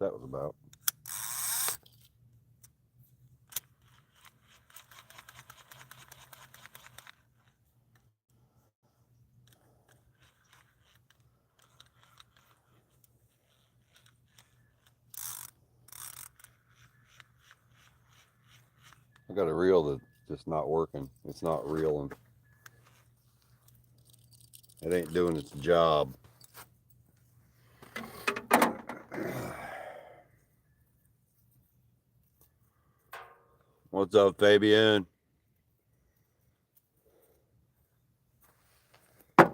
that was about. I got a reel that's just not working. It's not reeling. It ain't doing its job. What's up, Fabian? I'll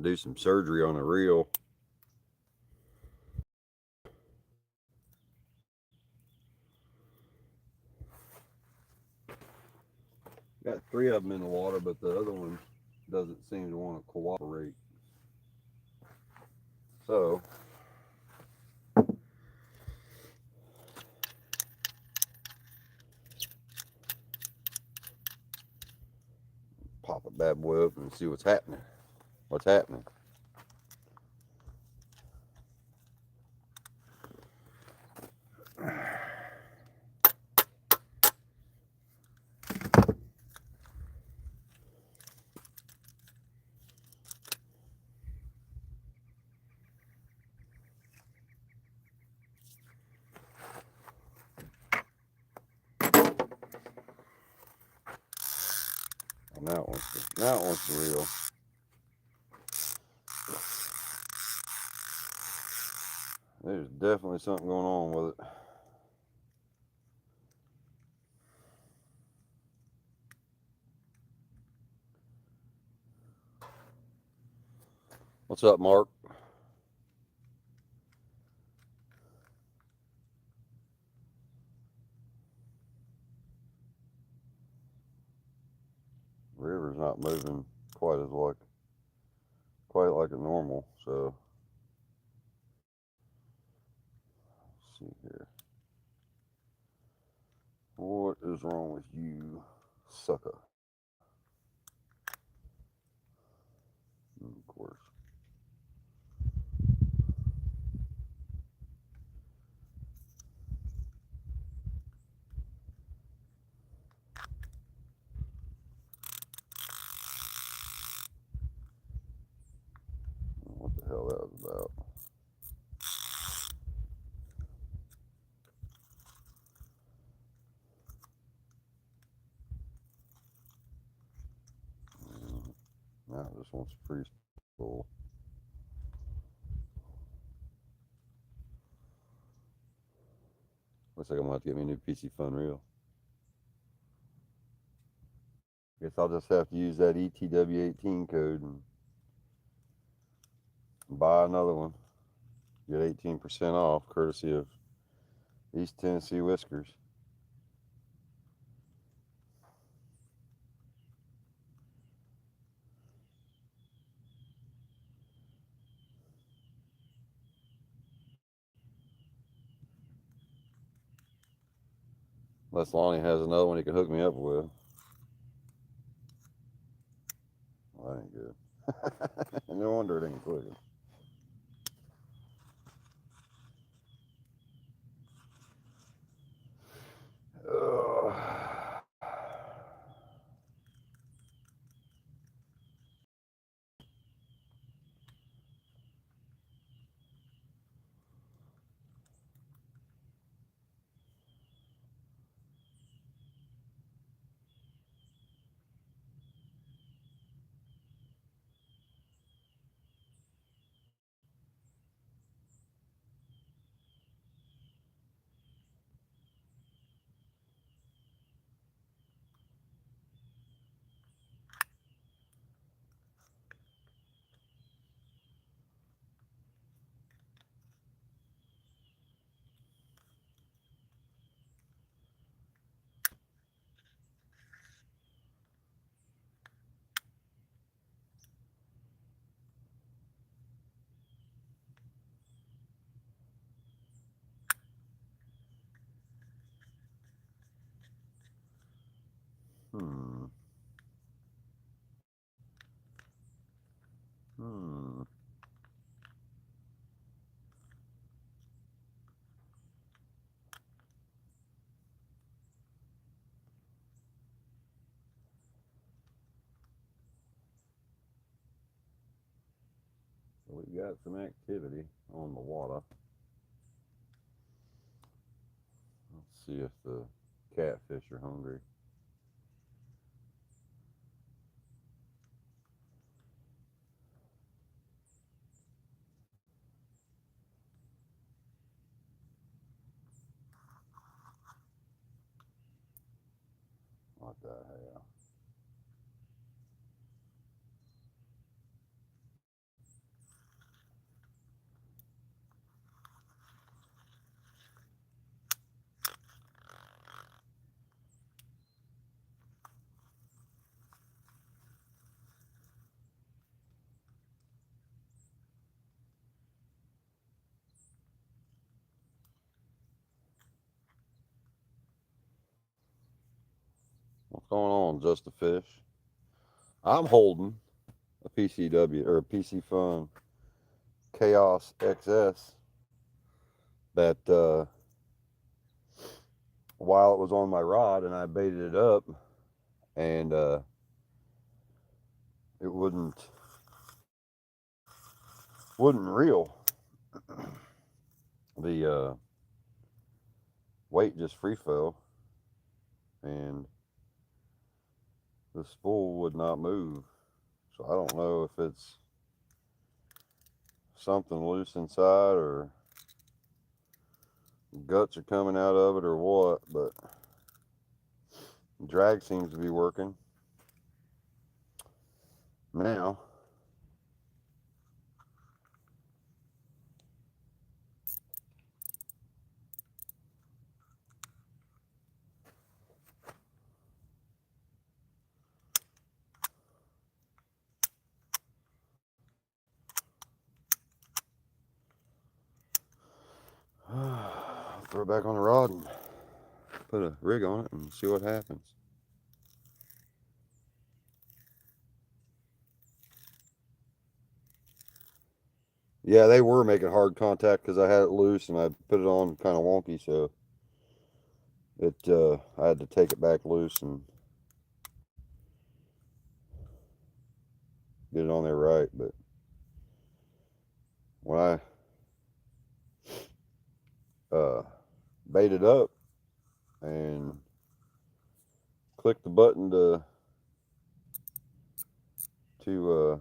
do some surgery on a reel. Got 3 of them in the water, but the other one doesn't seem to want to cooperate. So pop a bad boy up and see what's happening. What's happening? Now it wants to reel. There's definitely something going on with it. What's up, Mark? River's not moving quite like a normal, so let's see here. What is wrong with you, sucker? Of course. What the hell that was about? Now it just wants to freeze full. Looks like I'm gonna have to get me a new PC Fun reel. Guess I'll just have to use that ETW18 code and buy another one. Get 18% off, courtesy of East Tennessee Whiskers. Unless Lonnie has another one he can hook me up with. Well, that ain't good. No wonder it ain't clicking. We've got some activity on the water. Let's see if the catfish are hungry. What the hell? What's going on, Just a Fish? I'm holding a PCW or a PC Fun Chaos XS that while it was on my rod and I baited it up and it wouldn't reel. The weight just free fell and the spool would not move. So I don't know if it's something loose inside or guts are coming out of it or what, but drag seems to be working. Now, throw it back on the rod and put a rig on it and see what happens. Yeah, they were making hard contact because I had it loose and I put it on kind of wonky, so I had to take it back loose and get it on there right. But when I baited up and clicked the button to throw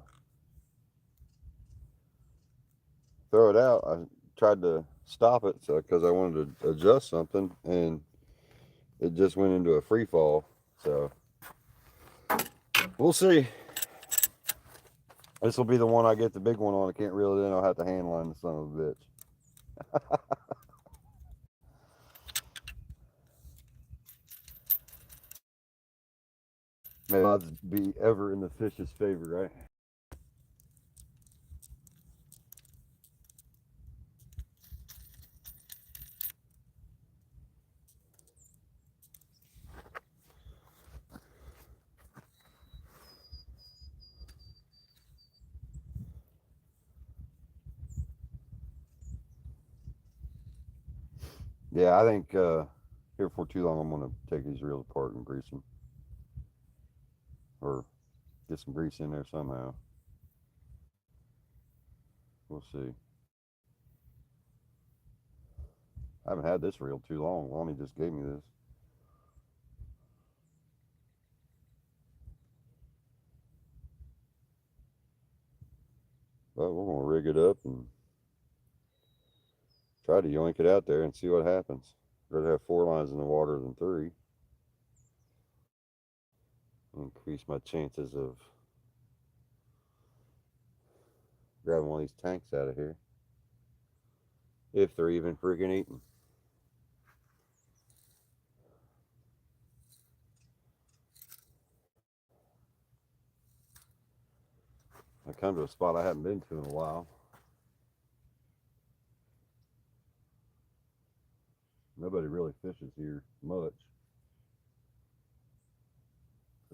it out, I tried to stop it because I wanted to adjust something, and it just went into a free fall. So we'll see. This will be the one I get the big one on. I can't reel it in. I'll have to hand line the son of a bitch. May odds be ever in the fish's favor, right? Yeah, I think here before too long I'm going to take these reels apart and grease them. Or get some grease in there somehow. We'll see. I haven't had this reel too long. Lonnie just gave me this. But we're going to rig it up and try to yoink it out there and see what happens. I'd rather have 4 lines in the water than 3. Increase my chances of grabbing one of these tanks out of here. If they're even freaking eating. I come to a spot I haven't been to in a while. Nobody really fishes here much.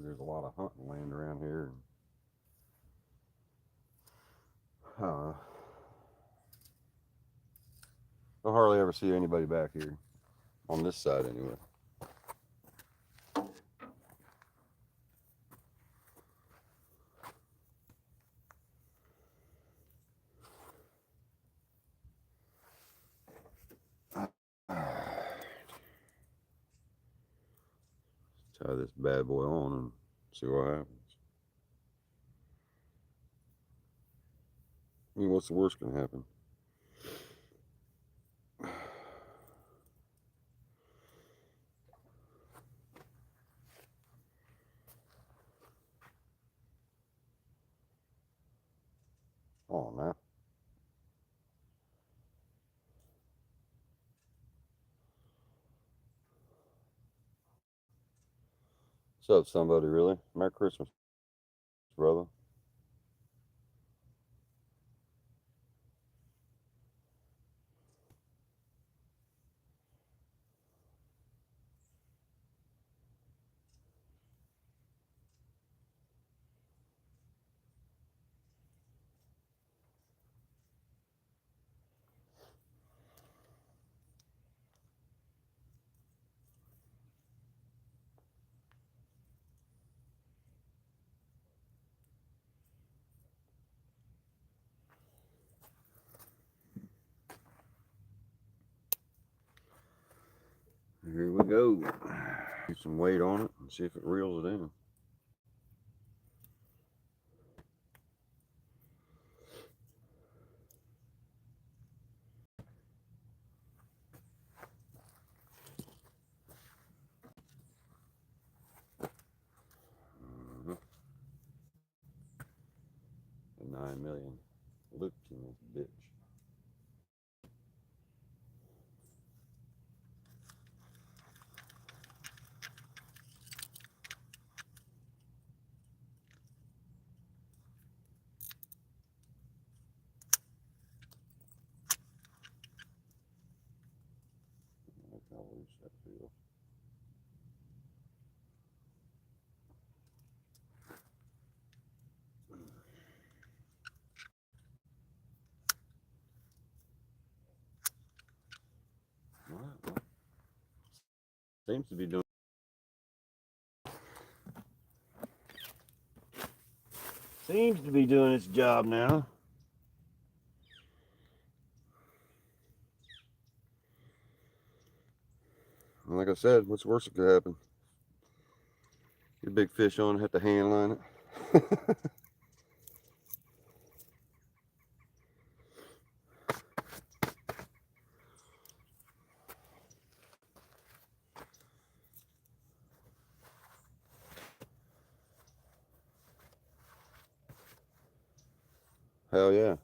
There's a lot of hunting land around here. I hardly ever see anybody back here. On this side, anyway. this bad boy on and see what happens. I mean, what's the worst gonna happen? Oh, now. What's up, somebody, really? Merry Christmas, brother. Here we go. Put some weight on it and see if it reels it in. The 9 million. Look in this bitch. Look how loose that feels. All right, well, seems to be doing. Seems to be doing its job now. Like I said, what's worse that could happen? Get a big fish on, have to hand line it. Hell yeah.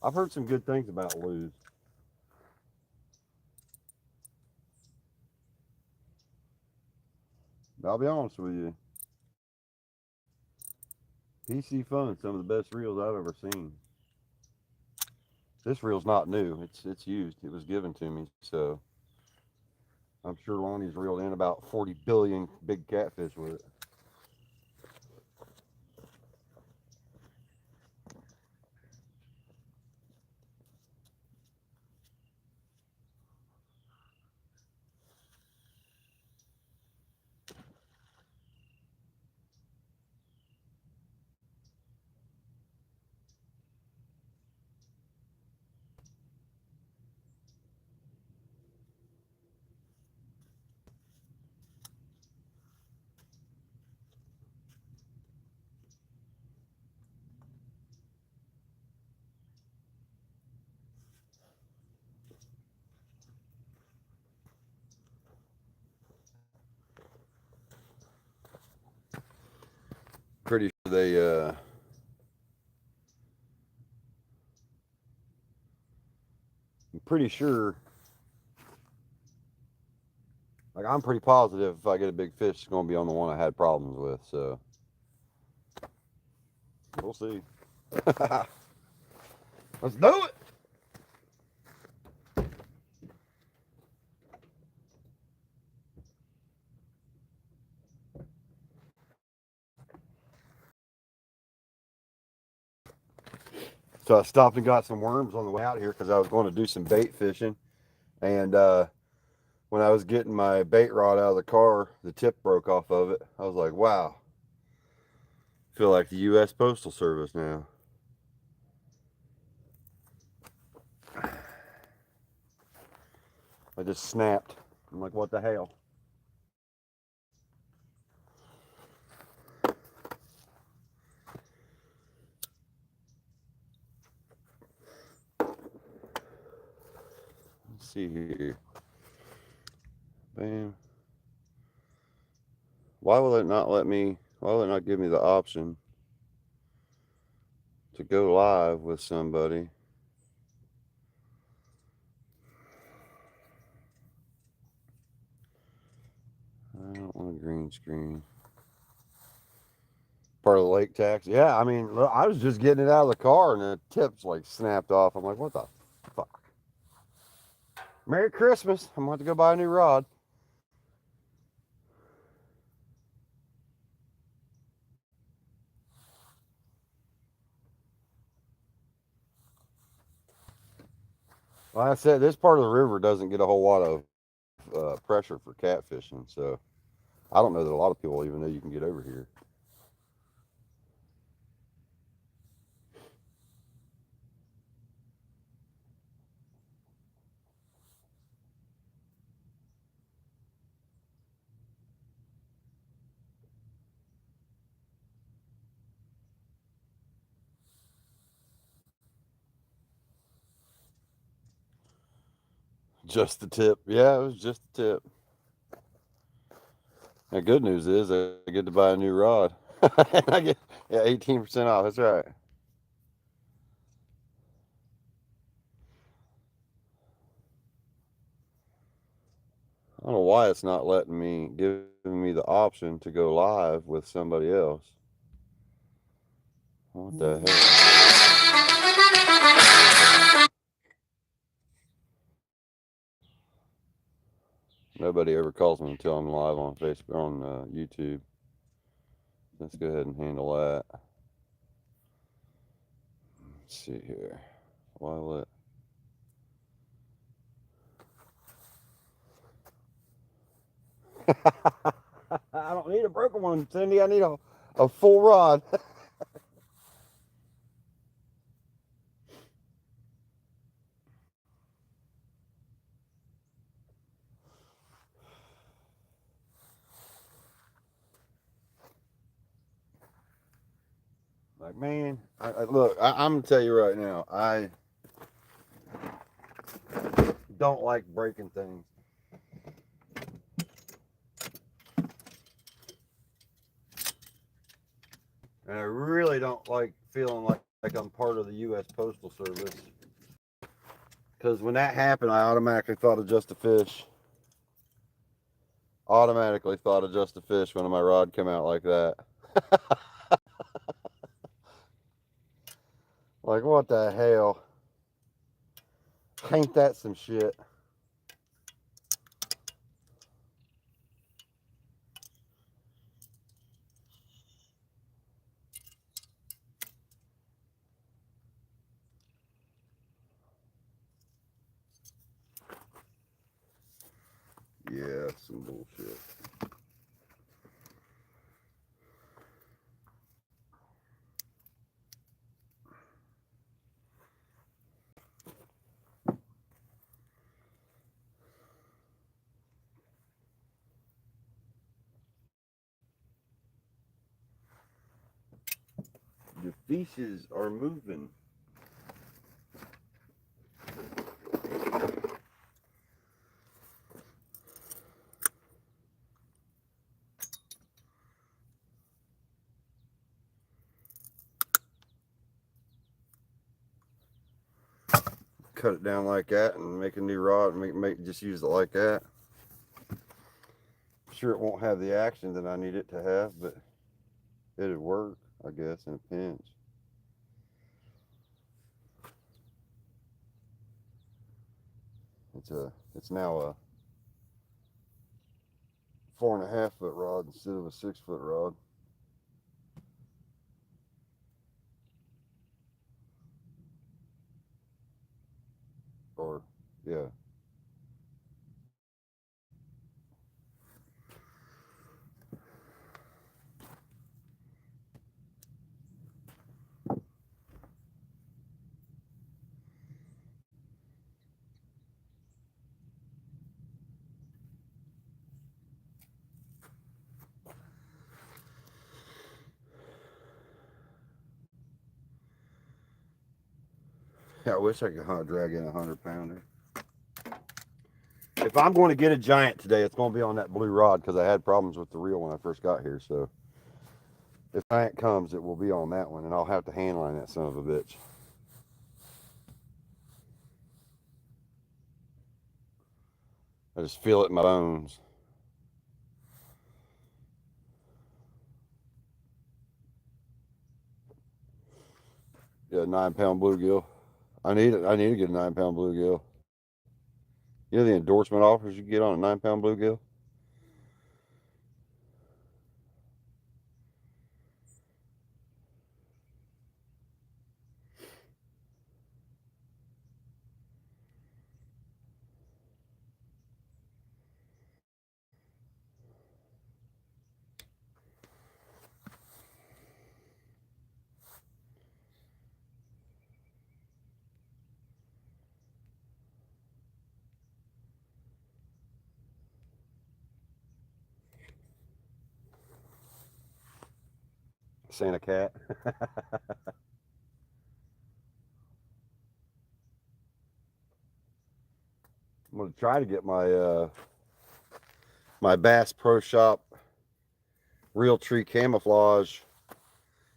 I've heard some good things about Lew's. I'll be honest with you. PC Fun, some of the best reels I've ever seen. This reel's not new. It's used. It was given to me, so I'm sure Lonnie's reeled in about 40 billion big catfish with it. Pretty sure I'm pretty sure, like I'm pretty positive if I get a big fish, it's going to be on the one I had problems with, so we'll see. Let's do it. So I stopped and got some worms on the way out here because I was going to do some bait fishing. And when I was getting my bait rod out of the car, the tip broke off of it. I was like, wow. I feel like the U.S. Postal Service now. I just snapped. I'm like, what the hell? see here. Bam. Why will it not let me? Why will it not give me the option to go live with somebody? I don't want a green screen. Part of the lake tax. Yeah, I mean, look, I was just getting it out of the car and the tips like snapped off. I'm like, what the fuck? Merry Christmas. I'm going to go buy a new rod. Like I said, this part of the river doesn't get a whole lot of pressure for catfishing, so I don't know that a lot of people even know you can get over here. Just the tip. Yeah, it was just the tip. The good news is I get to buy a new rod. I get 18% off. That's right. I don't know why it's not letting me, giving me the option to go live with somebody else. What the hell? Nobody ever calls me until I'm live on Facebook, on YouTube. Let's go ahead and handle that. Let's see here. Why let? I don't need a broken one, Cindy. I need a full rod. Like, man, look, I'm gonna tell you right now, I don't like breaking things. And I really don't like feeling like I'm part of the U.S. Postal Service. Because when that happened, I automatically thought of Just a Fish. Automatically thought of Just a Fish when my rod came out like that. Like, what the hell? Ain't that some shit? Yeah, some bullshit. The fishes are moving. Cut it down like that and make a new rod and make just use it like that. Sure, it won't have the action that I need it to have, but it'd work, I guess, in a pinch. It's now a 4.5 foot rod instead of a 6 foot rod. Or, yeah. I wish I could drag in a 100 pounder. If I'm going to get a giant today, it's going to be on that blue rod because I had problems with the reel when I first got here. So if giant comes, it will be on that one, and I'll have to handline that son of a bitch. I just feel it in my bones. Yeah, 9-pound bluegill. I need it. I need to get a 9-pound bluegill. You know the endorsement offers you get on a 9-pound bluegill? Santa cat. I'm gonna try to get my Bass Pro Shop Real Tree Camouflage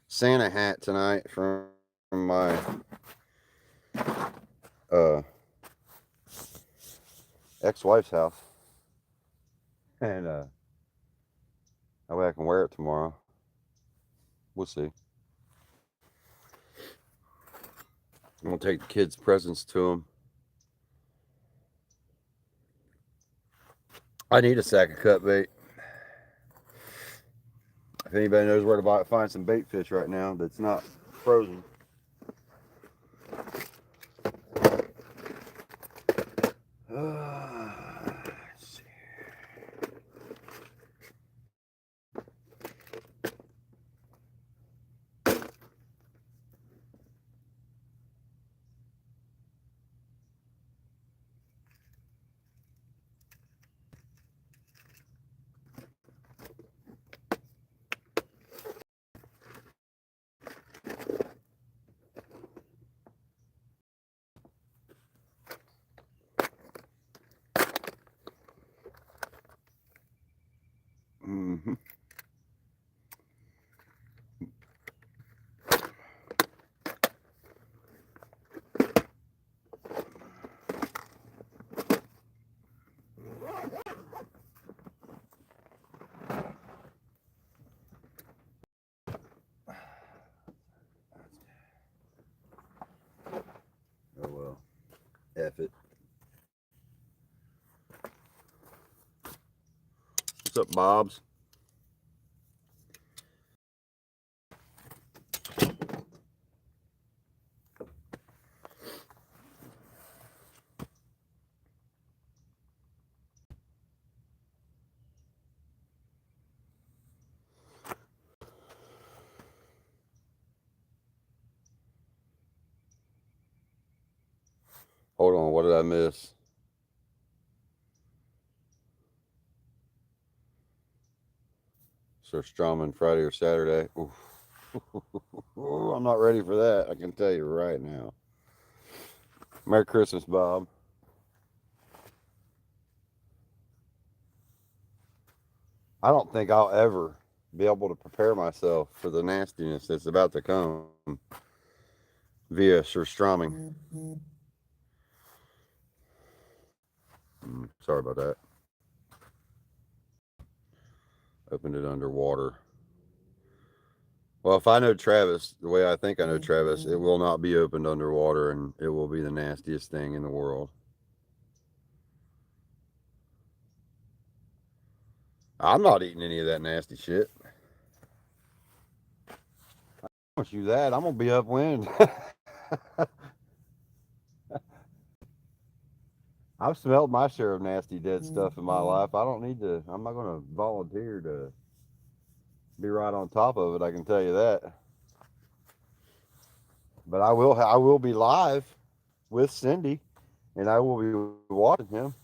Santa hat tonight from my ex-wife's house, and that way I can wear it tomorrow. We'll see. I'm gonna take the kids' presents to them. I need a sack of cut bait. If anybody knows where to find some bait fish right now that's not frozen. Let's see. Mm-hmm. Oh well. F it. What's up, Bobs? Hold on, what did I miss? Surströmming Friday or Saturday. Oof. I'm not ready for that. I can tell you right now. Merry Christmas, Bob. I don't think I'll ever be able to prepare myself for the nastiness that's about to come via surströmming. Sorry about that. Opened it underwater. Well, if I know Travis the way I think I know Travis, it will not be opened underwater, and it will be the nastiest thing in the world. I'm not eating any of that nasty shit. I promise you that. I'm going to be upwind. I've smelled my share of nasty dead stuff in my life. I don't need to, I'm not going to volunteer to be right on top of it, I can tell you that. But I will be live with Cindy, and I will be watching him.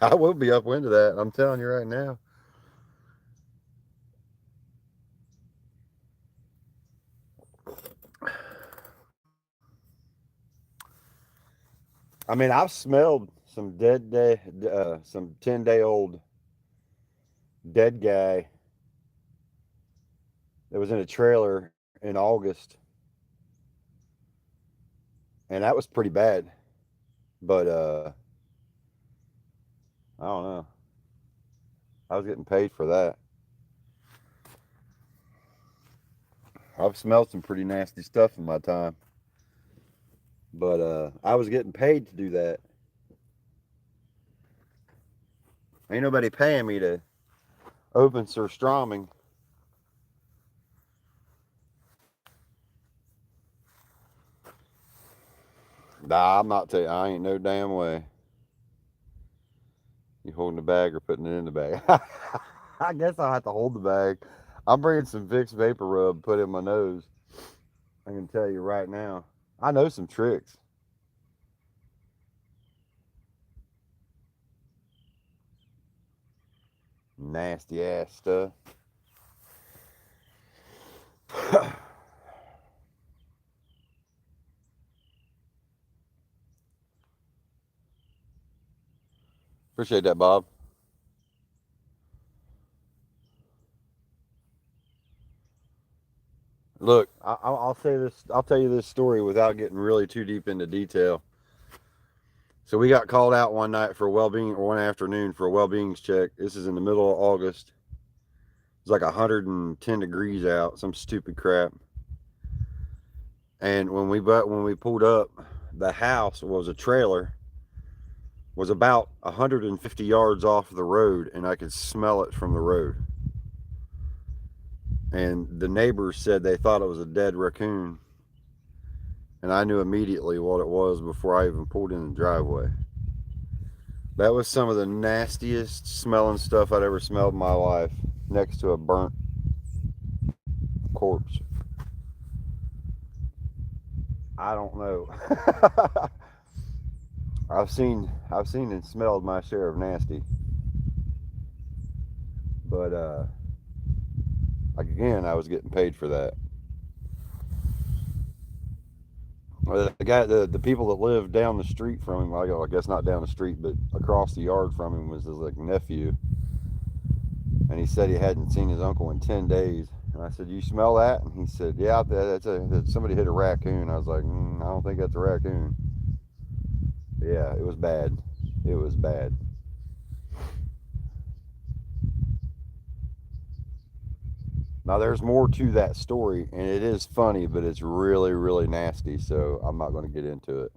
I will be upwind of that. I'm telling you right now. I mean, I've smelled some some 10-day-old dead guy that was in a trailer in August, and that was pretty bad. But I don't know. I was getting paid for that. I've smelled some pretty nasty stuff in my time, but I was getting paid to do that. Ain't nobody paying me to open surströmming. Nah, I'm not telling you. I ain't no damn way. You holding the bag or putting it in the bag? I guess I'll have to hold the bag. I'm bringing some Vicks Vapor Rub, put in my nose. I can tell you right now. I know some tricks. Nasty ass stuff. Appreciate that, Bob. Look, I'll say this. I'll tell you this story without getting really too deep into detail. So we got called out one night for a well-being, or one afternoon for a well-beings check. This is in the middle of August. It's like 110 degrees out, some stupid crap. And when we pulled up, the house was a trailer, was about 150 yards off the road, and I could smell it from the road. And the neighbors said they thought it was a dead raccoon, and I knew immediately what it was before I even pulled in the driveway. That was some of the nastiest smelling stuff I'd ever smelled in my life, next to a burnt corpse. I don't know. I've seen and smelled my share of nasty, but again, I was getting paid for that. The people that lived down the street from him, I guess not down the street, but across the yard from him, was his like nephew, and he said he hadn't seen his uncle in 10 days. And I said, "You smell that?" And he said, "Yeah, somebody hit a raccoon." I was like, "I don't think that's a raccoon." Yeah, it was bad. It was bad. Now there's more to that story, and it is funny, but it's really, really nasty. So I'm not going to get into it.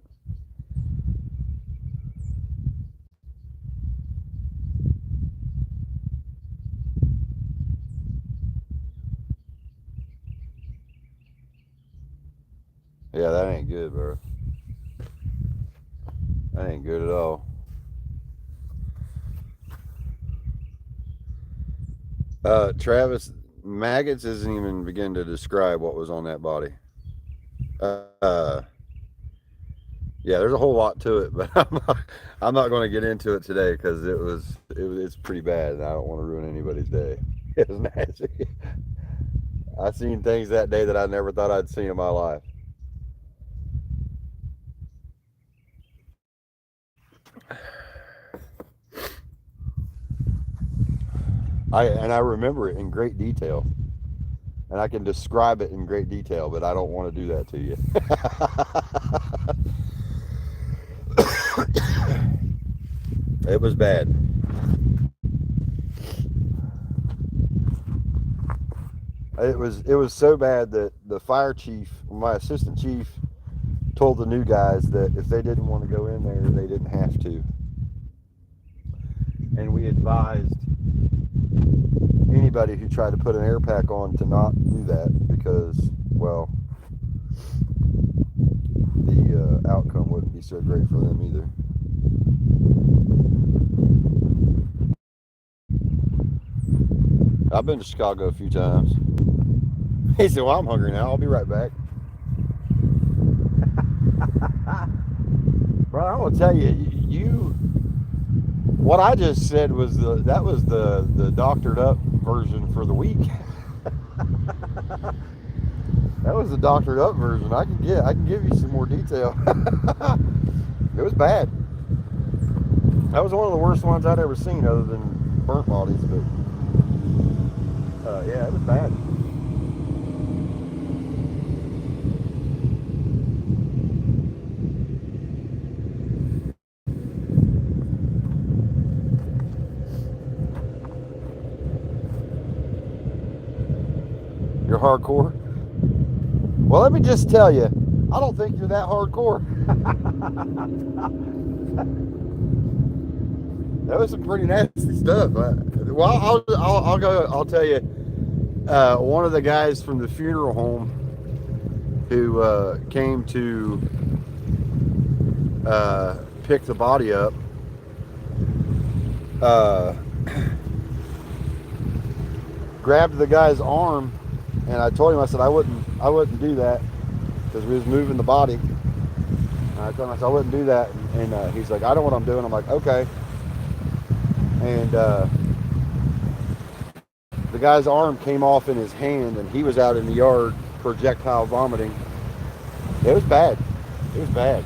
Yeah, that ain't good, bro. That ain't good at all. Travis, maggots isn't even begin to describe what was on that body. Uh, yeah, there's a whole lot to it, but I'm not going to get into it today because it's pretty bad, and I don't want to ruin anybody's day. It was nasty. I seen things that day that I never thought I'd seen in my life. I remember it in great detail, and I can describe it in great detail, but I don't want to do that to you. It was bad. It was so bad that the fire chief, my assistant chief, told the new guys that if they didn't want to go in there, they didn't have to. And we advised anybody who tried to put an air pack on to not do that because, well, the outcome wouldn't be so great for them either. I've been to Chicago a few times. He said, "Well, I'm hungry now. I'll be right back." Bro, I'm gonna tell you, what I just said was the doctored up version for the week. That was the doctored up version. I can give you some more detail. It was bad. That was one of the worst ones I'd ever seen, other than burnt bodies. But yeah, it was bad. You're hardcore? Well, let me just tell you, I don't think you're that hardcore. That was some pretty nasty stuff. Well, I'll go. I'll tell you. One of the guys from the funeral home who came to pick the body up grabbed the guy's arm, and I told him, I said I wouldn't do that because we was moving the body. And I told him, I said I wouldn't do that, and he's like, I know what I'm doing. I'm like, okay. And the guy's arm came off in his hand, and he was out in the yard projectile vomiting. It was bad. It was bad.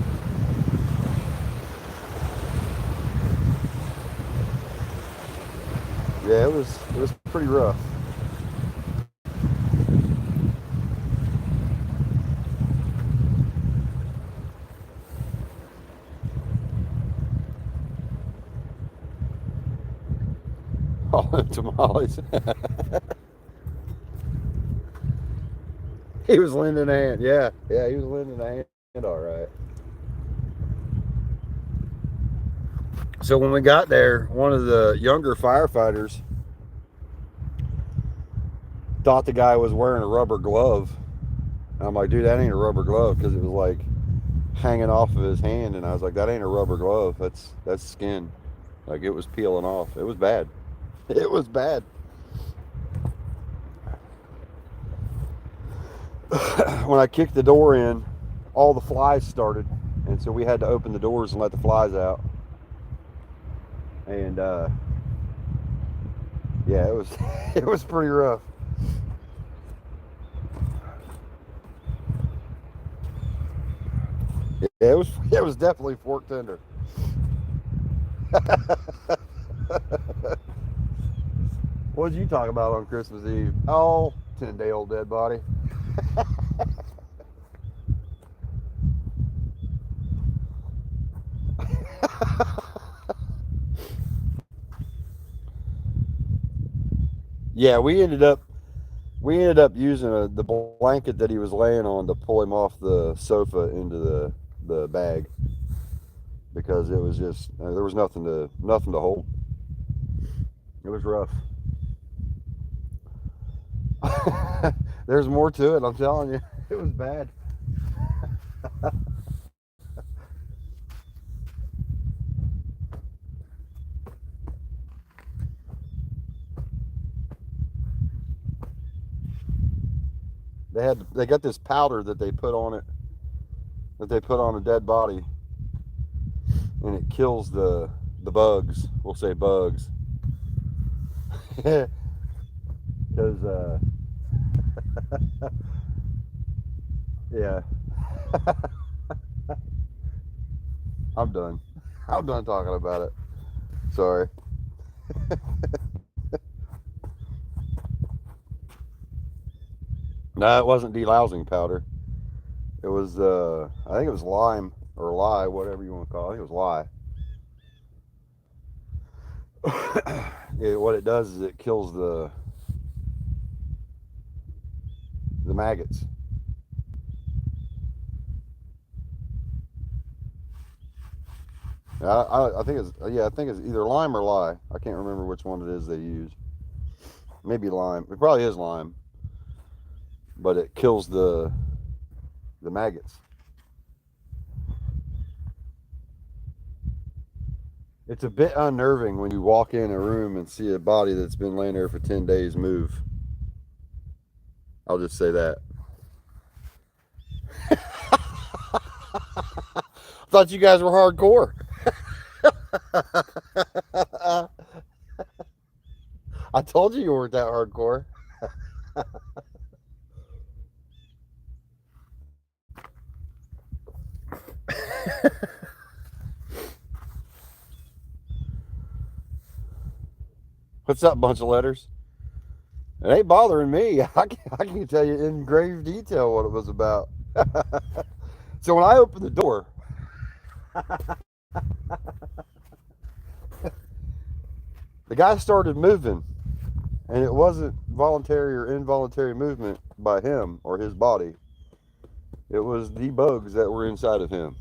Yeah, it was pretty rough. All them tamales. He was lending a hand. Yeah, he was lending a hand. All right. So when we got there, one of the younger firefighters thought the guy was wearing a rubber glove. And I'm like, dude, that ain't a rubber glove, because it was like hanging off of his hand, and I was like, that ain't a rubber glove. That's skin. Like, it was peeling off. It was bad. It was bad. When I kicked the door in, all the flies started, and so we had to open the doors and let the flies out. And yeah, it was it was pretty rough. Yeah, it was definitely fork tender. What did you talk about on Christmas Eve? Oh, 10-day-old dead body. Yeah, we ended up using the blanket that he was laying on to pull him off the sofa into the bag, because it was just there was nothing to hold. It was rough. There's more to it, I'm telling you. It was bad. They got this powder that they put on it, that they put on a dead body, and it kills the bugs. We'll say bugs. Because yeah. I'm done. I'm done talking about it. Sorry. No, it wasn't delousing powder. It was I think it was lime or lye, whatever you want to call it. I think it was lye. What it does is it kills the maggots. I think it's either lime or lye. I can't remember which one it is they use. Maybe lime. It probably is lime, but it kills the maggots. It's a bit unnerving when you walk in a room and see a body that's been laying there for 10 days move. I'll just say that. I thought you guys were hardcore. I told you weren't that hardcore. What's up, bunch of letters? It ain't bothering me. I can tell you in grave detail what it was about. So when I opened the door, the guy started moving, and it wasn't voluntary or involuntary movement by him or his body. It was the bugs that were inside of him.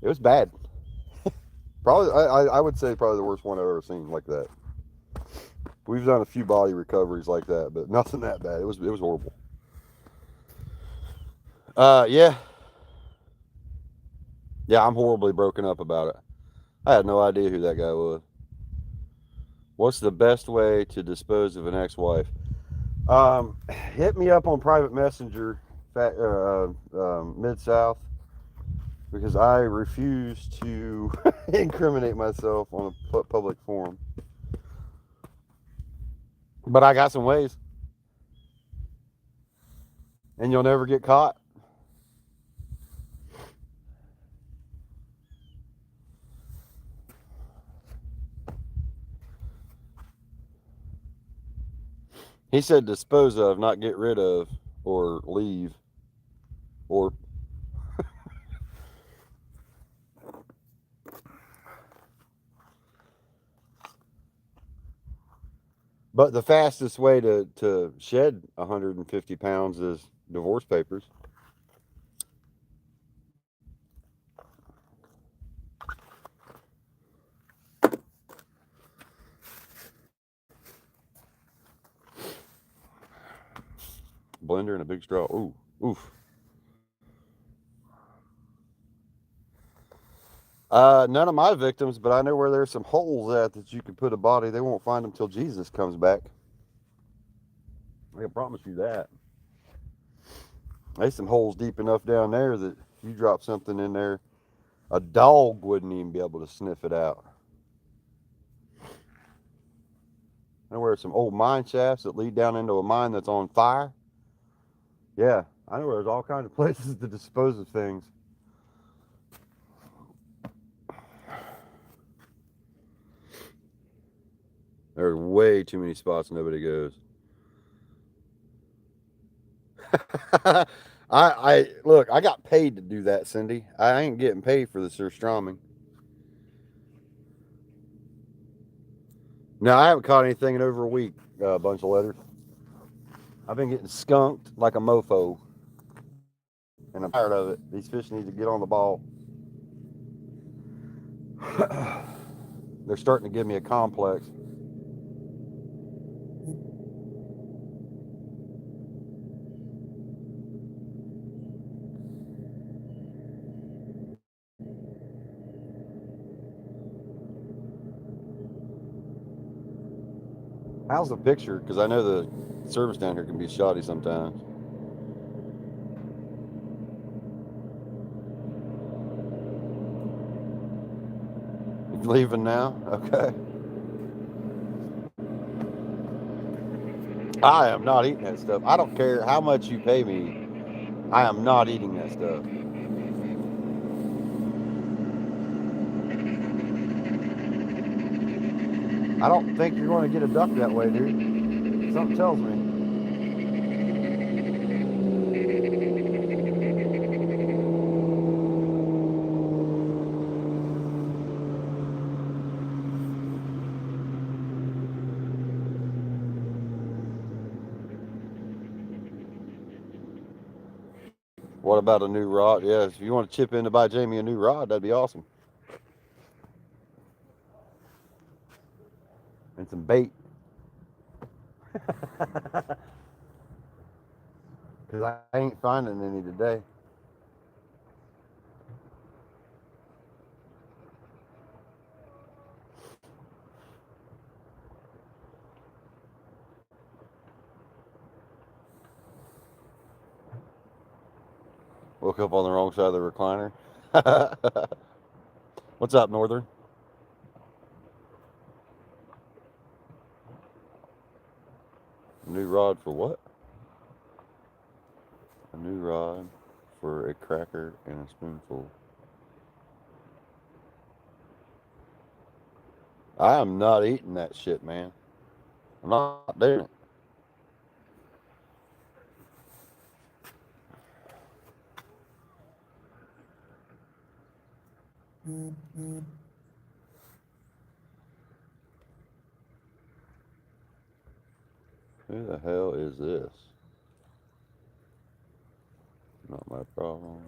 It was bad. Probably, I would say probably the worst one I've ever seen like that. We've done a few body recoveries like that, but nothing that bad. It was horrible. Yeah, I'm horribly broken up about it. I had no idea who that guy was. What's the best way to dispose of an ex-wife? Hit me up on private messenger, Mid-South, because I refuse to incriminate myself on a public forum. But I got some ways, and you'll never get caught. He said dispose of, not get rid of or leave or but the fastest way to shed 150 pounds is divorce papers. Blender and a big straw. Ooh, oof. None of my victims, but I know where there's some holes at that you can put a body. They won't find them till Jesus comes back. I can promise you that. There's some holes deep enough down there that if you drop something in there, a dog wouldn't even be able to sniff it out. I know where some old mine shafts that lead down into a mine that's on fire. Yeah, I know where there's all kinds of places to dispose of things. There's way too many spots nobody goes. I look, I got paid to do that, Cindy. I ain't getting paid for the surströmming. No, I haven't caught anything in over a week, a bunch of letters. I've been getting skunked like a mofo, and I'm tired of it. These fish need to get on the ball. They're starting to give me a complex. How's the picture? Because I know the service down here can be shoddy sometimes. Leaving now? Okay. I am not eating that stuff. I don't care how much you pay me. I am not eating that stuff. I don't think you're going to get a duck that way, dude. Something tells me. What about a new rod? Yes, if you want to chip in to buy Jamie a new rod, that'd be awesome. And some bait. Because I ain't finding any today. Woke up on the wrong side of the recliner. What's up, Northern? A new rod for what? A new rod for a cracker and a spoonful. I am not eating that shit, man. I'm not doing it. Who the hell is this? Not my problem.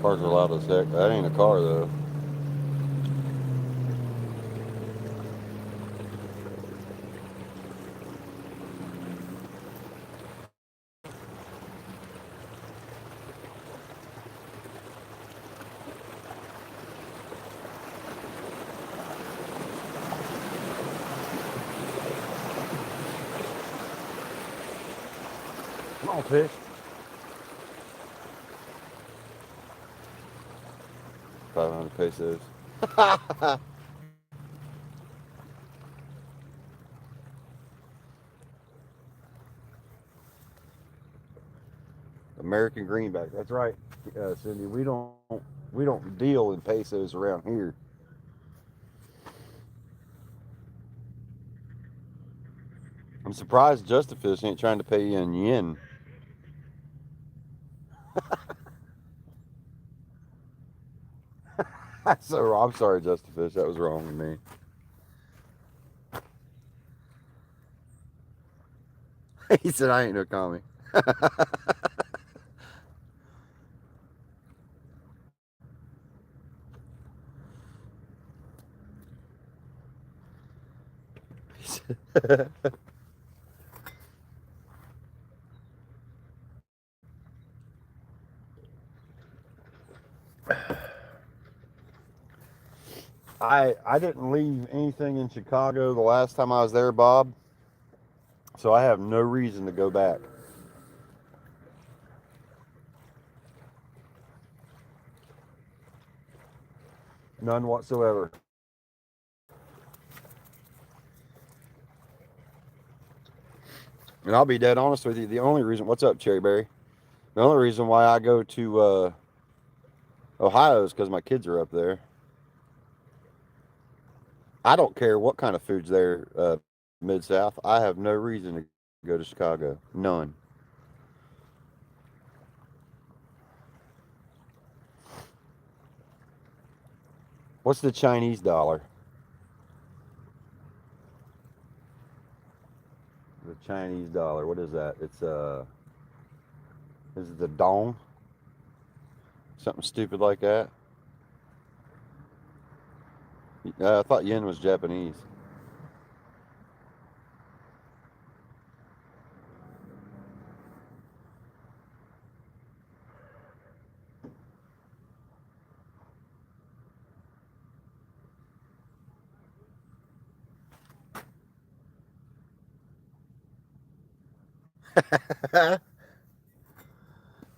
Cars are loud as heck. That ain't a car though. Come on, fish. 500 pesos. American greenback. That's right, Cindy. We don't deal in pesos around here. I'm surprised Justifish ain't trying to pay you in yen. So I'm sorry, Justifish. That was wrong with me. He said I ain't no commie. I didn't leave anything in Chicago the last time I was there, Bob. So I have no reason to go back. None whatsoever. And I'll be dead honest with you. The only reason, what's up, Cherryberry? The only reason why I go to Ohio is because my kids are up there. I don't care what kind of food's there, mid South. I have no reason to go to Chicago. None. What's the Chinese dollar? The Chinese dollar. What is that? It's is it the dong? Something stupid like that. I thought yen was Japanese.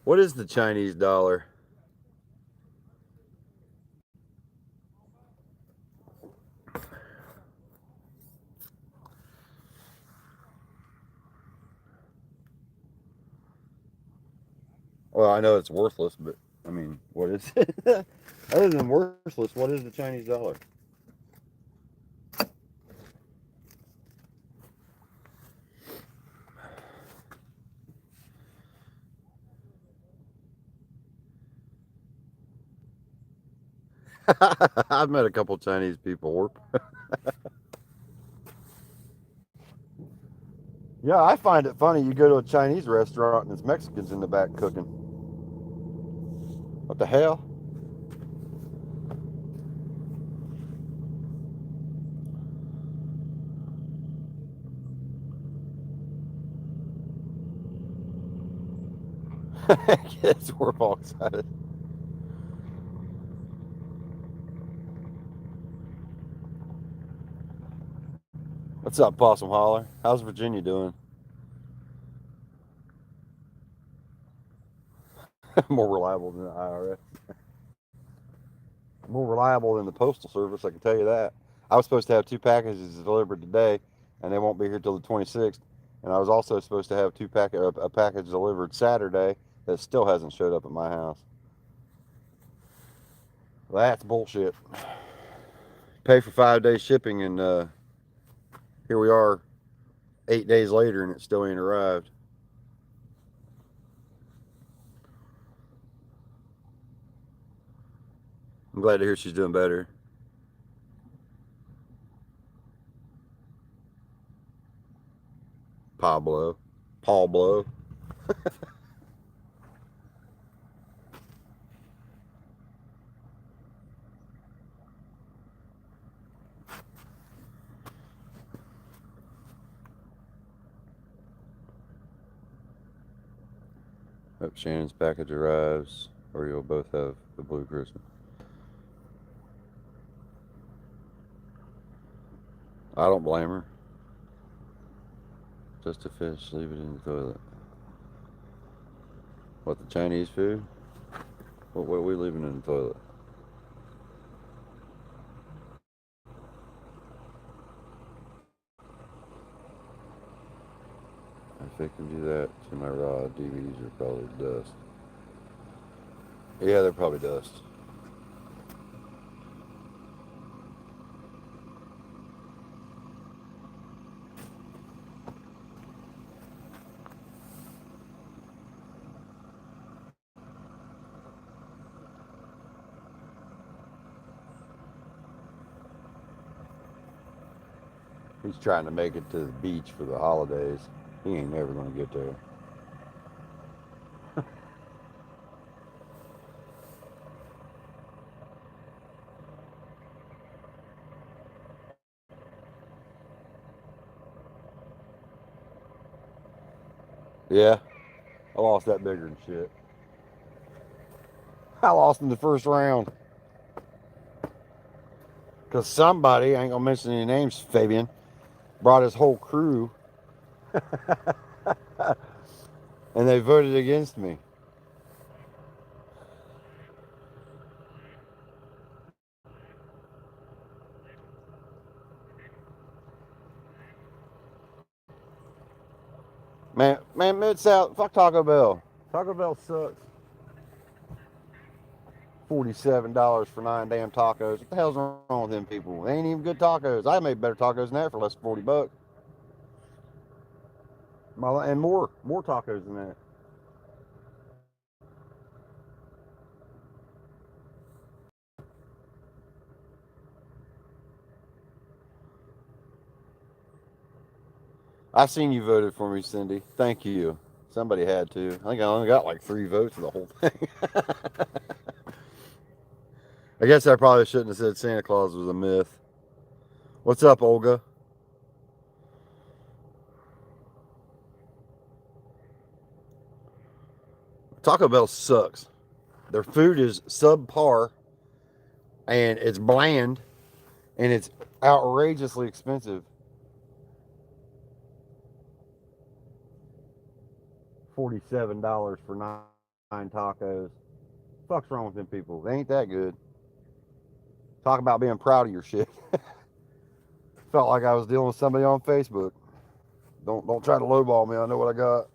What is the Chinese dollar? Well, I know it's worthless, but I mean, what is it? Other than worthless, what is the Chinese dollar? I've met a couple Chinese people. Yeah, I find it funny. You go to a Chinese restaurant and there's Mexicans in the back cooking. What the hell? Yes, we're all excited. What's up, Possum Holler? How's Virginia doing? More reliable than the IRS. More reliable than the Postal Service, I can tell you that. I was supposed to have two packages delivered today, and they won't be here till the 26th. And I was also supposed to have a package delivered Saturday that still hasn't showed up at my house. That's bullshit. Pay for 5 days shipping, and here we are 8 days later, and it still ain't arrived. I'm glad to hear she's doing better. Pablo. Paul Blow. Hope Shannon's package arrives, or you'll both have the blue Christmas. I don't blame her. Just a fish, leave it in the toilet. What, the Chinese food? What are we leaving in the toilet? If they can do that to my raw DVDs are probably dust. Yeah, they're probably dust. He's trying to make it to the beach for the holidays. He ain't never gonna get there. Yeah, I lost that bigger than shit. I lost in the first round. Because somebody, I ain't gonna mention any names, Fabian, brought his whole crew and they voted against me. Man, Mid South, fuck Taco Bell. Taco Bell sucks. $47 for 9 damn tacos. What the hell's wrong with them people? They ain't even good tacos. I made better tacos than that for less than $40. And more tacos than that. I seen you voted for me, Cindy. Thank you. Somebody had to. I think I only got like 3 votes for the whole thing. I guess I probably shouldn't have said Santa Claus was a myth. What's up, Olga? Taco Bell sucks. Their food is subpar and it's bland and it's outrageously expensive. $47 for nine tacos. Fuck's wrong with them people? They ain't that good. Talk about being proud of your shit. Felt like I was dealing with somebody on Facebook. Don't try to lowball me. I know what I got.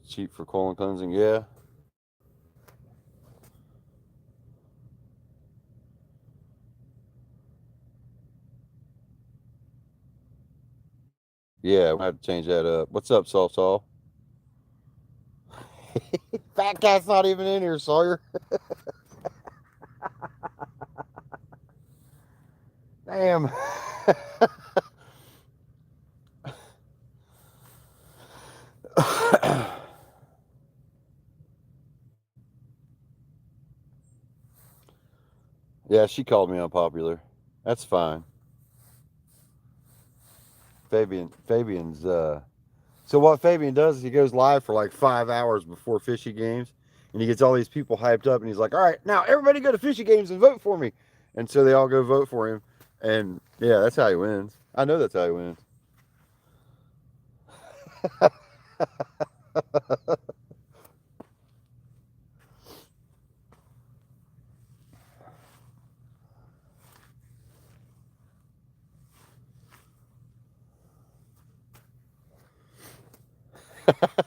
Cheap for colon cleansing, yeah. Yeah, I have to change that up. What's up, Saul? Fat cat's not even in here, Sawyer. Damn. Yeah, she called me unpopular. That's fine. Fabian's so what Fabian does is he goes live for like 5 hours before fishy games, and he gets all these people hyped up, and he's like, all right, now everybody go to fishy games and vote for me. And so they all go vote for him, and yeah, that's how he wins. I know that's how he wins.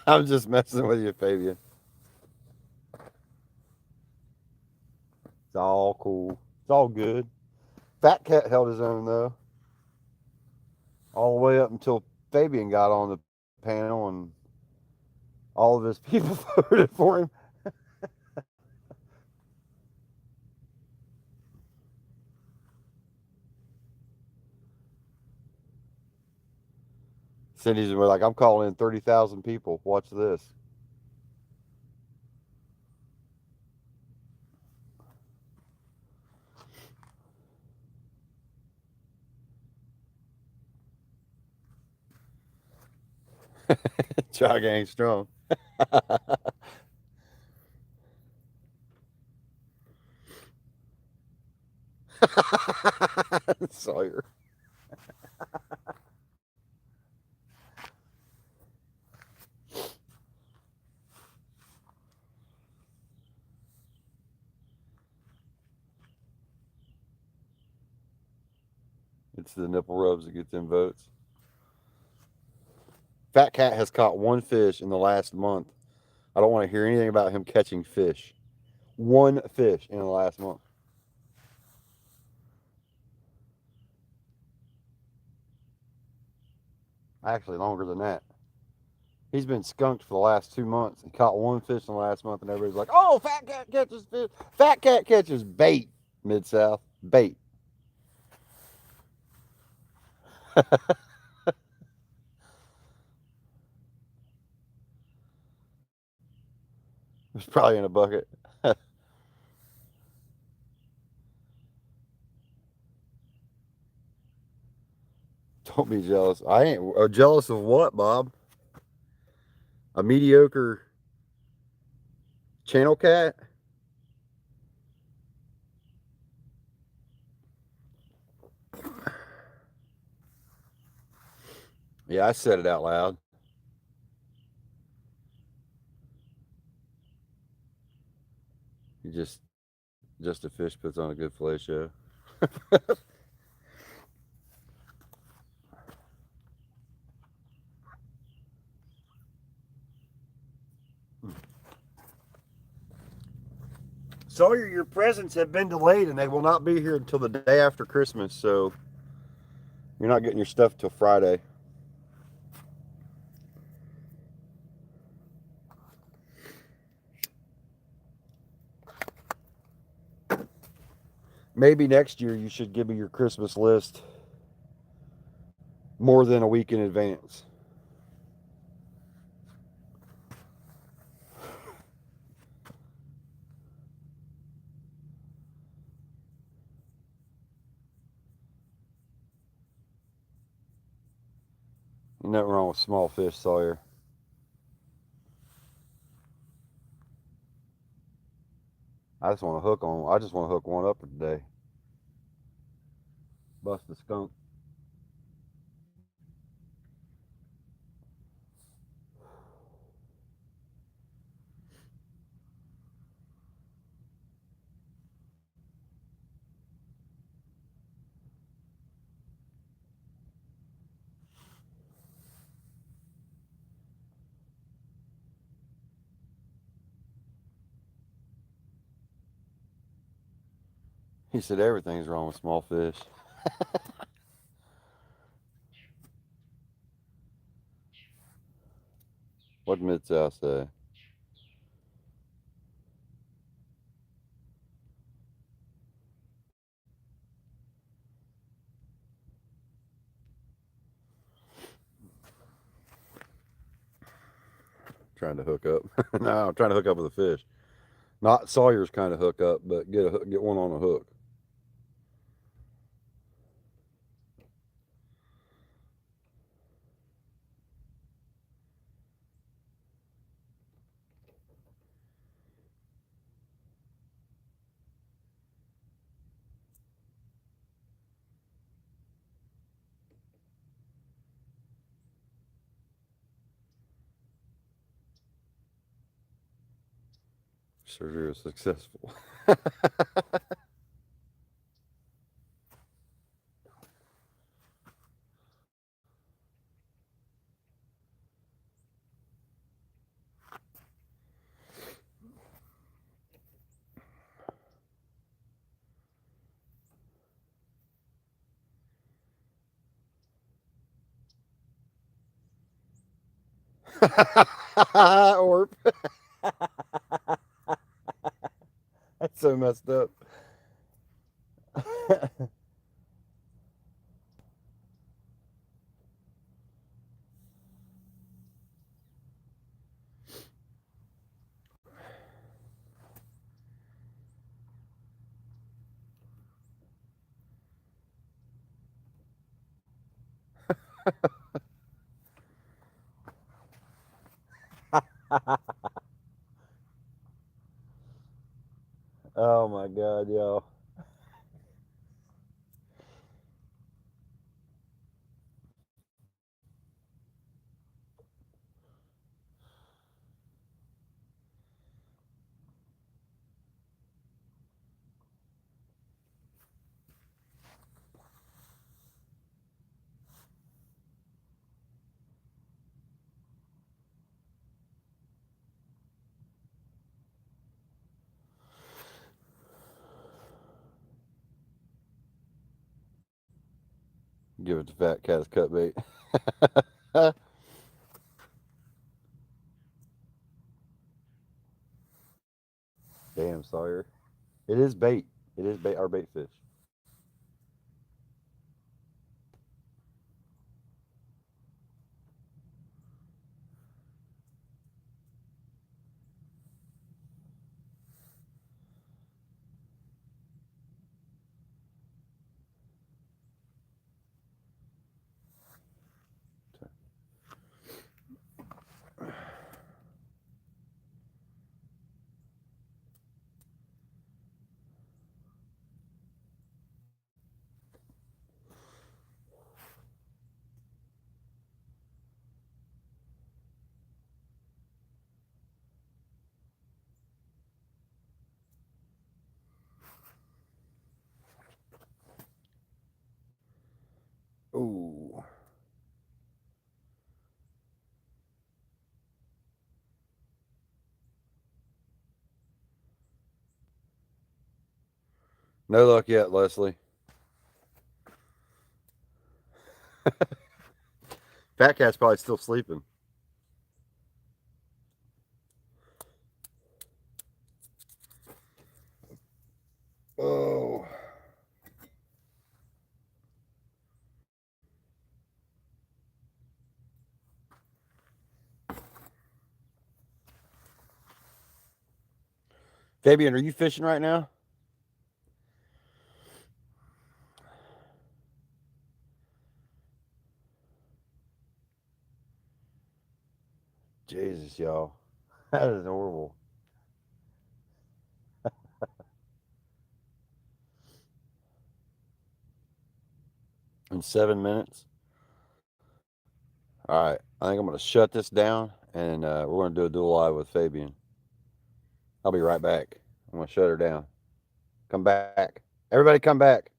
I'm just messing with you, Fabian. It's all cool. It's all good. Fat Cat held his own though, all the way up until Fabian got on the panel and all of his people voted for him. Cindy's like, I'm calling in 30,000 people. Watch this. Try gang strong. Sawyer. It's the nipple rubs that get them votes. Fat Cat has caught one fish in the last month. I don't want to hear anything about him catching fish. One fish in the last month. Actually, longer than that. He's been skunked for the last 2 months. He caught one fish in the last month, and everybody's like, "Oh, Fat Cat catches fish. Fat Cat catches bait." Mid South bait. It's probably in a bucket. Don't be jealous. I ain't jealous of what, Bob? A mediocre channel cat? Yeah, I said it out loud. You just a fish puts on a good fillet show. Sawyer, your presents have been delayed and they will not be here until the day after Christmas, so you're not getting your stuff till Friday. Maybe next year you should give me your Christmas list more than a week in advance. Nothing wrong with small fish, Sawyer. I just want to hook one up today. Bust a skunk. He said everything's wrong with small fish. What Mid South say? trying to hook up. No, I'm trying to hook up with a fish. Not Sawyer's kind of hook up, but get one on a hook. Surgery was successful. Orp. That's so messed up. Oh my God, y'all. Give it to Fat Cat's cut bait. Damn, Sawyer. It is bait. It is bait. Our bait fish. Ooh. No luck yet, Leslie. Fat Cat's probably still sleeping. Oh. Fabian, are you fishing right now? Jesus, y'all. That is horrible. In 7 minutes. All right. I think I'm going to shut this down and we're going to do a dual live with Fabian. I'll be right back. I'm going to shut her down. Come back. Everybody come back.